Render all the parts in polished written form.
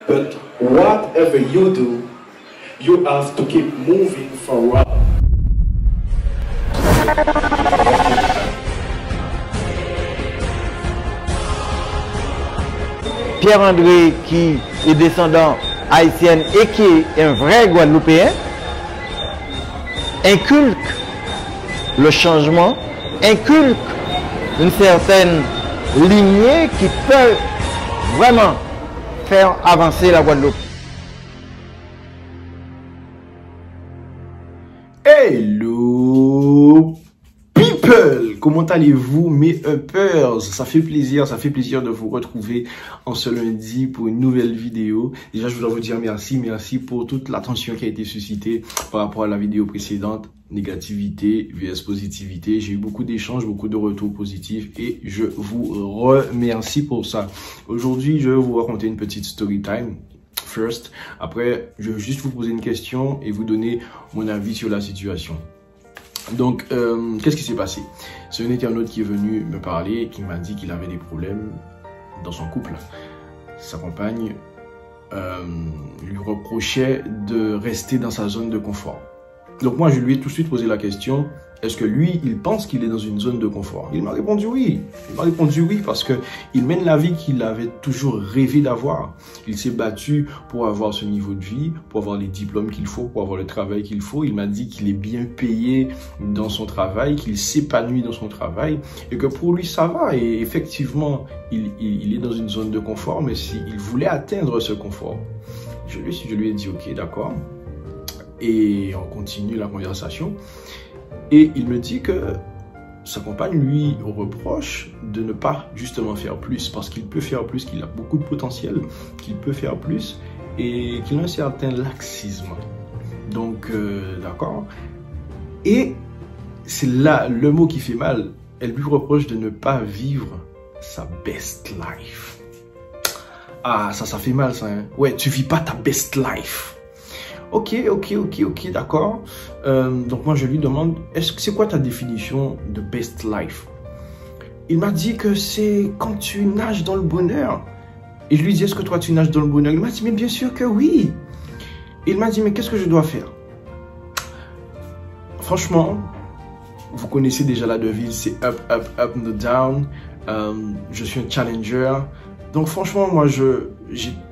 But whatever you do, you have to keep moving forward. Pierre-André, qui est descendant haïtien et qui est un vrai Guadeloupéen, inculque le changement, inculque une certaine lignée qui peut vraiment faire avancer la Guadeloupe. Hello people, comment allez-vous mes uppers? Ça fait plaisir de vous retrouver en ce lundi pour une nouvelle vidéo. Déjà, je voudrais vous dire merci pour toute l'attention qui a été suscitée par rapport à la vidéo précédente. Négativité vs positivité. J'ai eu beaucoup d'échanges, beaucoup de retours positifs et je vous remercie pour ça. Aujourd'hui, je vais vous raconter une petite story time. First, après, je vais juste vous poser une question et vous donner mon avis sur la situation. Donc, qu'est-ce qui s'est passé? C'est un internaute qui est venu me parler, qui m'a dit qu'il avait des problèmes dans son couple. Sa compagne lui reprochait de rester dans sa zone de confort. Donc moi, je lui ai tout de suite posé la question, est-ce que lui, il pense qu'il est dans une zone de confort? Il m'a répondu oui. Il m'a répondu oui parce que il mène la vie qu'il avait toujours rêvé d'avoir. Il s'est battu pour avoir ce niveau de vie, pour avoir les diplômes qu'il faut, pour avoir le travail qu'il faut. Il m'a dit qu'il est bien payé dans son travail, qu'il s'épanouit dans son travail et que pour lui, ça va. Et effectivement, il est dans une zone de confort, mais s'il voulait atteindre ce confort, je lui ai dit ok, d'accord. Et on continue la conversation. Et il me dit que sa compagne lui reproche de ne pas justement faire plus parce qu'il peut faire plus, qu'il a beaucoup de potentiel, qu'il peut faire plus et qu'il a un certain laxisme. Donc, d'accord. Et c'est là le mot qui fait mal. Elle lui reproche de ne pas vivre sa best life. Ah, ça fait mal ça. Hein? Ouais, tu vis pas ta best life. Ok, d'accord. Donc moi je lui demande, c'est quoi ta définition de best life? Il m'a dit que c'est quand tu nages dans le bonheur. Et je lui dis, est-ce que toi tu nages dans le bonheur? Il m'a dit, mais bien sûr que oui. Il m'a dit, mais qu'est-ce que je dois faire? Franchement, vous connaissez déjà la devise, c'est up, no down. Je suis un challenger. Donc franchement, moi,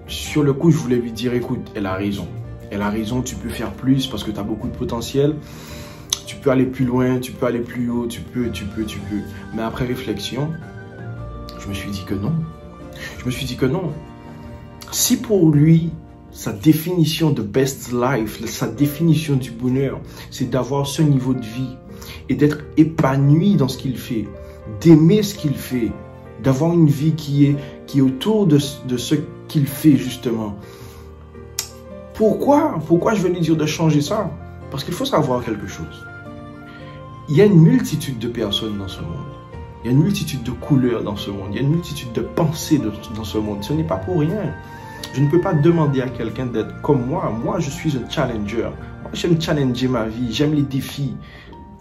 sur le coup, je voulais lui dire, écoute, elle a raison. Elle a raison, tu peux faire plus parce que tu as beaucoup de potentiel. Tu peux aller plus loin, tu peux aller plus haut, tu peux. Mais après réflexion, je me suis dit que non. Si pour lui, sa définition de best life, sa définition du bonheur, c'est d'avoir ce niveau de vie et d'être épanoui dans ce qu'il fait, d'aimer ce qu'il fait, d'avoir une vie qui est autour de ce qu'il fait justement. Pourquoi je vais lui dire de changer ça? Parce qu'il faut savoir quelque chose. Il y a une multitude de personnes dans ce monde. Il y a une multitude de couleurs dans ce monde. Il y a une multitude de pensées dans ce monde. Ce n'est pas pour rien. Je ne peux pas demander à quelqu'un d'être comme moi. Moi, je suis un challenger. Moi, j'aime challenger ma vie. J'aime les défis.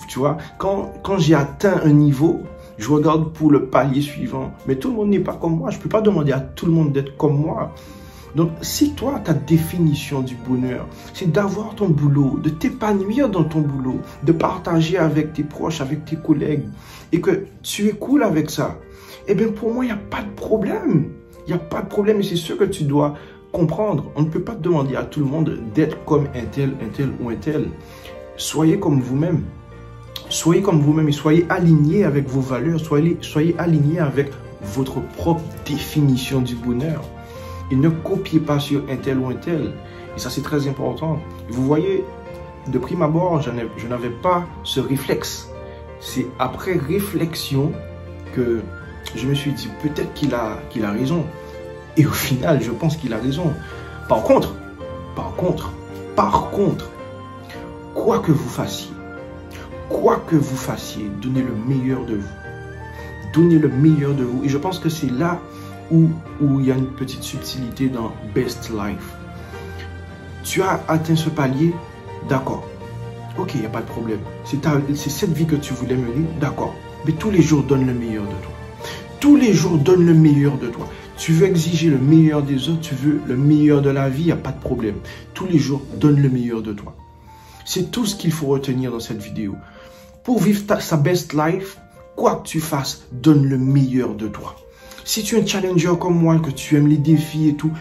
Tu vois, quand j'ai atteint un niveau, je regarde pour le palier suivant. Mais tout le monde n'est pas comme moi. Je ne peux pas demander à tout le monde d'être comme moi. Donc, si toi, ta définition du bonheur, c'est d'avoir ton boulot, de t'épanouir dans ton boulot, de partager avec tes proches, avec tes collègues, et que tu es cool avec ça, eh bien, pour moi, il n'y a pas de problème. Il n'y a pas de problème et c'est ce que tu dois comprendre. On ne peut pas demander à tout le monde d'être comme un tel ou un tel. Soyez comme vous-même. Soyez comme vous-même et soyez alignés avec vos valeurs. Soyez alignés avec votre propre définition du bonheur. Et ne copiez pas sur un tel ou un tel. Et ça, c'est très important. Vous voyez, de prime abord, je n'avais pas ce réflexe. C'est après réflexion que je me suis dit, peut-être qu'il a raison. Et au final, je pense qu'il a raison. Par contre, quoi que vous fassiez, donnez le meilleur de vous. Donnez le meilleur de vous. Et je pense que c'est là où il y a une petite subtilité dans Best Life. Tu as atteint ce palier, d'accord. Ok, il n'y a pas de problème. C'est cette vie que tu voulais mener, d'accord. Mais tous les jours, donne le meilleur de toi. Tous les jours, donne le meilleur de toi. Tu veux exiger le meilleur des autres, tu veux le meilleur de la vie, il n'y a pas de problème. Tous les jours, donne le meilleur de toi. C'est tout ce qu'il faut retenir dans cette vidéo. Pour vivre sa best life, quoi que tu fasses, donne le meilleur de toi. Si tu es un challenger comme moi, que tu aimes les défis et tout,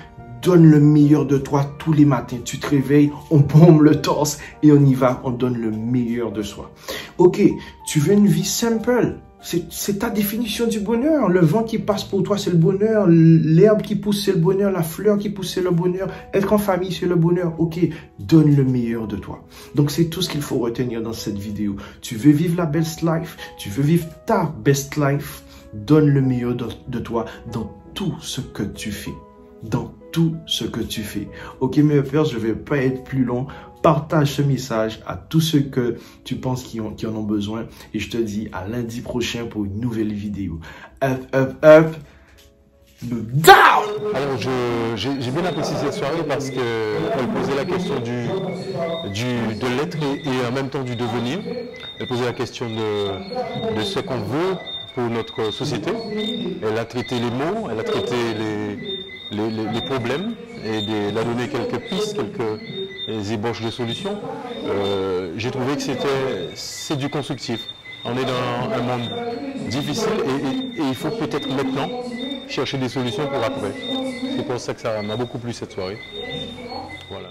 donne le meilleur de toi tous les matins. Tu te réveilles, on bombe le torse et on y va, on donne le meilleur de soi. Ok, tu veux une vie simple. C'est ta définition du bonheur. Le vent qui passe pour toi, c'est le bonheur. L'herbe qui pousse, c'est le bonheur. La fleur qui pousse, c'est le bonheur. Être en famille, c'est le bonheur. Ok, donne le meilleur de toi. Donc, c'est tout ce qu'il faut retenir dans cette vidéo. Tu veux vivre la best life, tu veux vivre ta best life, donne le meilleur de toi dans tout ce que tu fais. Dans tout ce que tu fais. Ok, mes uppers, je ne vais pas être plus long. Partage ce message à tous ceux que tu penses qui en ont besoin. Et je te dis à lundi prochain pour une nouvelle vidéo. Up, up, up. Down! Alors, j'ai bien apprécié cette soirée parce qu'elle posait la question de l'être et en même temps du devenir. Elle posait la question de ce qu'on veut pour notre société. Elle a traité les mots, elle a traité les problèmes et elle a donné quelques pistes, quelques ébauches de solutions. J'ai trouvé que c'est du constructif. On est dans un monde difficile et il faut peut-être maintenant chercher des solutions pour après. C'est pour ça que ça m'a beaucoup plu cette soirée. Voilà.